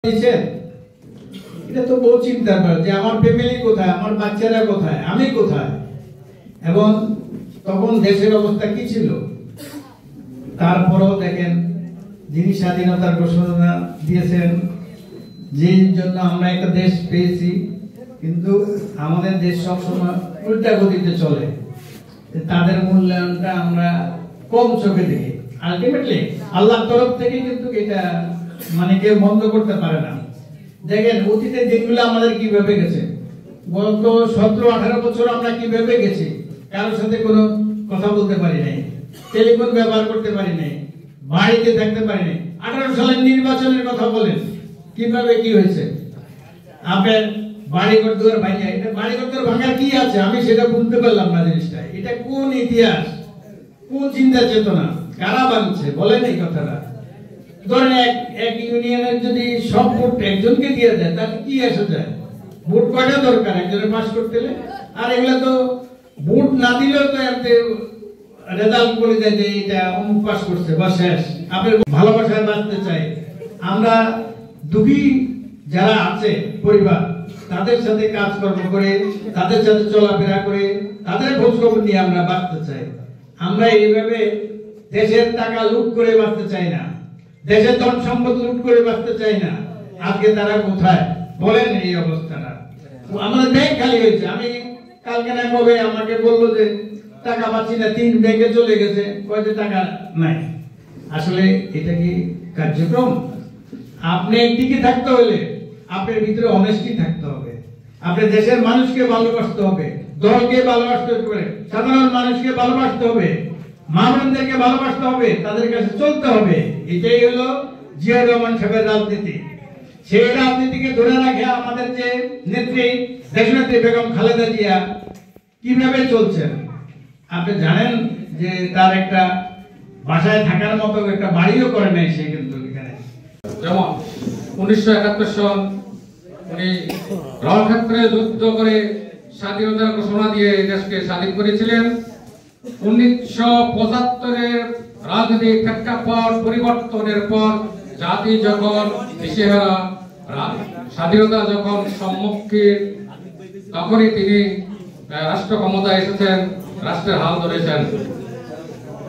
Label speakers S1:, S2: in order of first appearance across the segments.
S1: এটা তো বহু চিন্তার ব্যাপার যে আমার ফ্যামিলি কোথায়, আমার বাচ্চারা কোথায়, আমি কোথায়, এবং তখন দেশের অবস্থা কি ছিল। তারপরেও দেখেন যিনি স্বাধীনতার ঘোষণা দিয়েছেন, যে জন্য আমরা একটা দেশ পেয়েছি, কিন্তু আমাদের দেশ সবসময় উল্টা গতিতে চলে। তাদের মূল্যায়নটা আমরা কম চোখে দেখি। আলটিমেটলি আল্লাহর তরফ থেকে কিন্তু এটা মানে কেউ বন্ধ করতে পারে না। দেখেন অতীতের দিনগুলো আমাদের কিভাবে গেছে, গত 17-18 বছর আমরা কিভাবে গেছি। কারোর সাথে কোনো কথা বলতে পারি নাই, টেলিফোন ব্যবহার করতে পারি নাই, বাড়িতে থাকতে পারি নাই। 18 সালের নির্বাচনের কথা বলেন, কিভাবে কি হয়েছে। আপনার বাড়িঘর দুয়ার ভাঙা, এটা বাড়িঘর দুয়ার ভাঙার কি আছে আমি সেটা বুঝতে পারলাম না জিনিসটা। এটা কোন ইতিহাস, কোন চিন্তা চেতনা, কারা বানছে বলেন এই কথাটা। ধরেন এক ইউনিয়নের যদি সব ভোট একজনকে দিয়ে দেয় তাতে কি আসে যায়? ভোট কয়টা দরকার একজনের পাস করতে হলে? আর এগুলা তো ভোট না দিলেও তো রেজাল্ট বলে দেয় যে এটা অমুক পাস করছে বা শেষ। আপনার ভালোবাসায় বাঁচতে চাই আমরা, দুঃখী যারা আছে পরিবার, তাদের সাথে কাজকর্ম করে, তাদের সাথে চলাফেরা করে, তাদের খোঁজ খবর নিয়ে আমরা বাঁচতে চাই। আমরা এইভাবে দেশের টাকা লুট করে বাঁচতে চাই না, দেশের ধন সম্পদ লুট করে বাঁচতে চাই না। আজকে তারা কোথায় বলেন এই অবস্থাটা? আমাদের ব্যাংক খালি হয়েছে। আমি কালকে না কবে আমাকে বললো যে টাকা পাচ্ছি না, 3 ব্যাংকে চলে গেছে, কয়টা টাকা নাই। আসলে এটা কি কার্যক্রম? আপনি টিকে থাকতে হলে আপনার ভিতরে অনেস্টি থাকতে হবে, আপনি দেশের মানুষকে ভালোবাসতে হবে, দলকে ভালোবাসতে হবে, সাধারণ মানুষকে ভালোবাসতে হবে, মা বোনদেরকে ভালোবাসতে হবে, তাদের কাছে চলতে হবে। এটাই হলো জিয়া রহমান সাহেবের রাজনীতি। সেই রাজনীতিকে ধরে রাখে আমাদের যে নেত্রী দেশনেত্রী বেগম খালেদা জিয়া কিভাবে চলছেন। আপনি জানেন যে তার একটা বাসায় থাকার মতো একটা বাড়িও করে নাই সে, কিন্তু এখানে
S2: যেমন 1971 সন উনি রণক্ষেত্রে যুদ্ধ করে স্বাধীনতার ঘোষণা দিয়ে দেশকে স্বাধীন করেছিলেন। 1975-এর রাজনৈতিক প্রেক্ষাপট পরিবর্তনের পর জাতি যখন দিশেহারা, স্বাধীনতা যখন সম্মুখীন, তখনই তিনি রাষ্ট্র ক্ষমতায় এসেছেন, রাষ্ট্রের হাল ধরেছেন।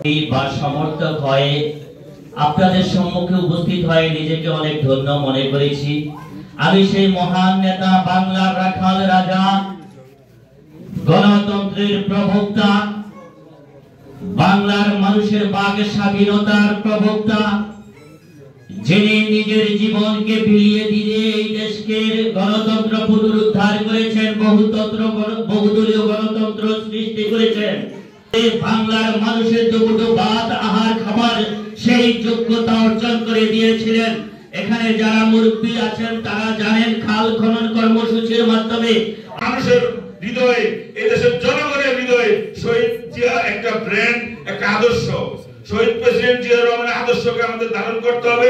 S3: এই বা সমর্থক হয়ে আপনাদের সম্মুখে উপস্থিত হয়ে নিজেকে অনেক ধন্য মনে করেছি। আমি সেই মহান নেতা, বাংলার রাখাল রাজা, গণতন্ত্রের প্রবক্তা, বাংলার মানুষের বাক স্বাধীনতার প্রবক্তা, যিনি নিজের জীবনকে বিলিয়ে দিয়ে এই দেশকে গণতন্ত্র পুনরুদ্ধার করেছেন, বহুদলীয় গণতন্ত্র সৃষ্টি করেছেন। এই বাংলার মানুষের দুমুঠো ভাত আহার খাবার সেই যোগ্যতা অর্জন করে দিয়েছিলেন। এখানে যারা মুরব্বী আছেন তারা জানেন, খাল খনন কর্মসূচির মাধ্যমে
S4: মানুষের হৃদয়ে, এই দেশের জনগণের হৃদয়ে শহীদ জিয়া একটা ব্র্যান্ড, একটা আদর্শ। শহীদ প্রেসিডেন্ট জিয়া রহমানের আদর্শকে আমাদের ধারণ করতে হবে।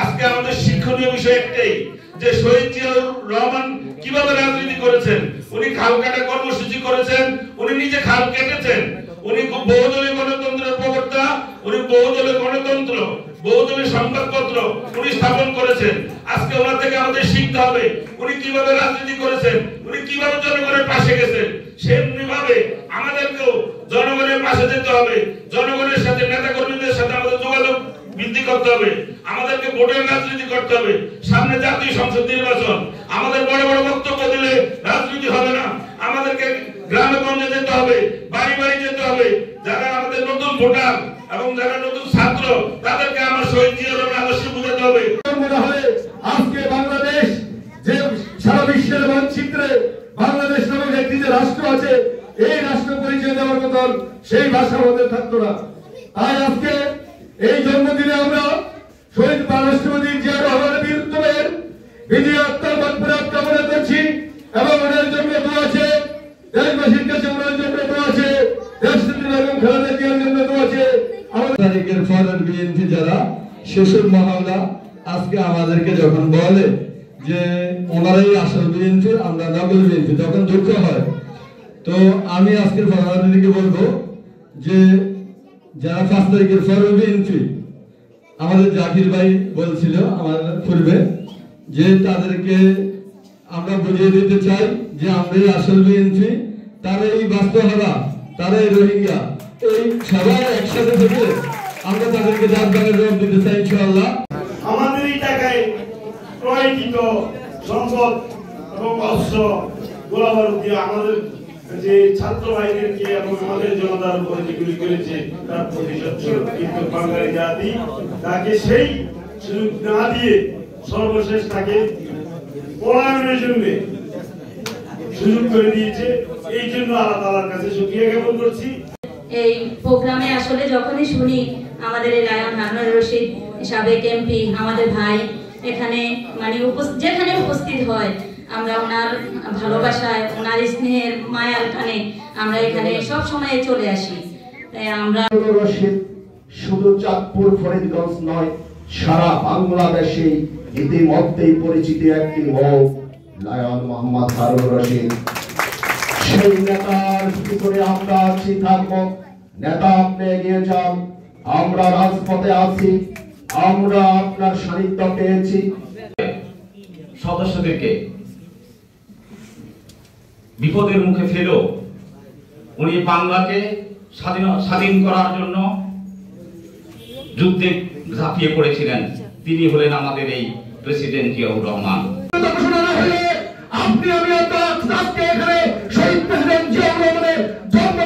S4: আজকে আমাদের শিক্ষণীয় বিষয় একটাই, যে শহীদ জিয়া রহমান কিভাবে রাজনীতি করেছেন। উনি খাল কাটা কর্মসূচি করেছেন, উনি নিজে খাল কেটেছেন, উনি খুব বহুদলীয় গণতন্ত্রের প্রবক্তা, উনি বহুদলীয় গণতন্ত্র, বহুদলীয় সংবাদপত্র উনি স্থাপন করেছেন। আজকে ওনার থেকে আমাদের শিখতে হবে উনি কিভাবে রাজনীতি করেছেন, উনি কিভাবে জনগণের পাশে গেছেন। সেমনি ভাবে আমাদেরকেও জনগণের পাশে যেতে হবে, জনগণের সাথে, নেতা কর্মীদের সাথে আমাদের যোগাযোগ বৃদ্ধি করতে হবে, আমাদেরকে ভোটের রাজনীতি করতে হবে। সামনে জাতীয় সংসদ নির্বাচন, আমাদের বড় বড় বক্তব্য দিলে রাজনীতি হবে না। আমাদেরকে গ্রামে গঞ্জে যেতে হবে, বাড়ি বাড়ি যেতে হবে। যারা আমাদের নতুন ভোটার এবং যারা নতুন ছাত্র, তাদেরকে আমার শহীদ জিয়া রহমানের আদর্শ বুঝাতে হবে।
S5: মনে হয় আজকে বাংলাদেশ যে সারা বিশ্বের মানচিত্রে বাংলাদেশ নামক একটি যে রাষ্ট্র আছে, এই রাষ্ট্র পরিচয় দেওয়ার মতন সেই ভাষা আমাদের থাকতো না। তাই আজকে এই জন্মদিনে আমরা শহীদ রাষ্ট্রপতি জিয়া রহমানের বীরত্বের বিজয় আত্মার মাগফিরাত কামনা করছি এবং ওনার জন্য দোয়া আছে, দেশবাসীর কাছে ওনার জন্য দোয়া আছে, দেশনেত্রী বেগম খালেদা জিয়ার জন্য দোয়া আছে। আমাদের তারিখের ফরেন বিএনপি যারা শেষের মহল্লা আজকে আমাদেরকে যখন বলে যে ওনারাই আসল বিএনপি, আমরা নকল বিএনপি, তখন দুঃখ হয়। তো আমি আজকের ফরওয়ার্ডকে বলবো যে যারা 5 তারিখের ফরওয়ার্ড বিএনপি, আমাদের জাকির ভাই বলছিল আমাদের পূর্বে যে তাদেরকে আমরা বুঝিয়ে দিতে চাই যে আমরাই আসল বিএনপি, তারাই বাস্তবতা, তারাই রোহিঙ্গা, এই সবাই একসাথে থেকে আমরা তাদেরকে জাতবানের জবাব দিতে চাই ইনশাআল্লাহ।
S6: আমাদের এই টাকায় ক্রয়কৃত সম্পদ এবং অস্ত্র গোলাবারুদ দিয়ে আমাদের যে ছাত্র ভাইদেরকে এবং আমাদের জনতার উপরে যেগুলি করেছে তার প্রতিশোধ ছিল, কিন্তু বাঙালি জাতি তাকে সেই সুযোগ না দিয়ে সর্বশেষ তাকে পলায়নের জন্য সুযোগ করে দিয়েছে। এই জন্য আল্লাহ তাআলার কাছে শুকরিয়া জ্ঞাপন করছি।
S7: এই প্রোগ্রামে আসলে যখনই শুনি আমাদের এই লায়ন হারুনুর রশিদ সাবেক এমপি আমাদের ভাই এখানে মানে যেখানে উপস্থিত হয় আমরা ওনার ভালোবাসায়, ওনার স্নেহের মায়ার টানে আমরা এখানে সব সময় চলে আসি। আমরা
S8: রশিদ শুধু চাঁদপুর ফরিদগঞ্জ নয়, সারা বাংলাদেশে ইতিমধ্যেই পরিচিত একটি মুখ লায়ন মোহাম্মদ হারুনুর রশিদ। সেই নেতার ভিতরে আমরা আছি, থাকবো। নেতা আপনি এগিয়ে যান, আমরা রাজপথে আছি, আমরা আপনার সান্নিধ্য পেয়েছি।
S9: সদস্যদেরকে বিপদের মুখে ফেলেও উনি বাংলাকে স্বাধীন করার জন্য যুদ্ধে ঝাঁপিয়ে পড়েছিলেন। তিনি হলেন আমাদের এই প্রেসিডেন্ট জিয়াউর রহমান।
S5: আপনি আমি আজকে এখানে শহীদ প্রেসিডেন্ট জিয়াউর রহমানের জন্ম